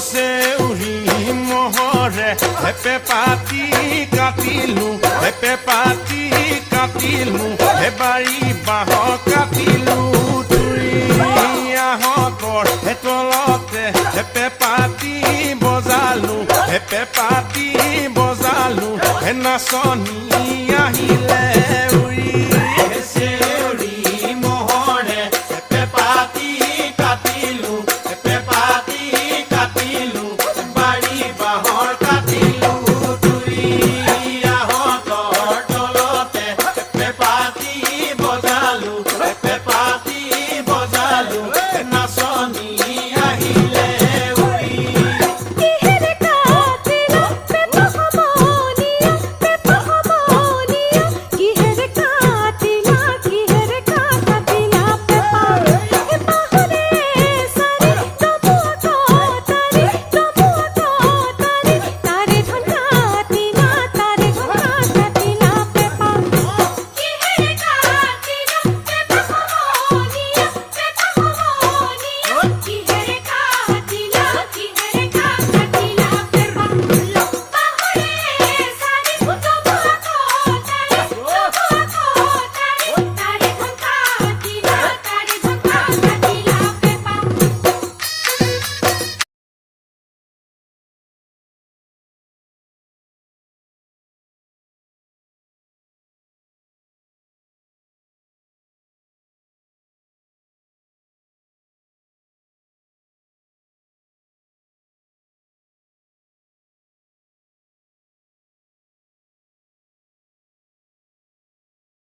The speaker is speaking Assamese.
চেউৰি মহৰে হেপে পাতি কাটিলো হেপে পাতি কাটিলো হেবাৰী বাঁহ কাটিলো তুৰি আহঁতৰ তলতে হেপে পাতি বজালো হেপে পাতি বজালো নাচনী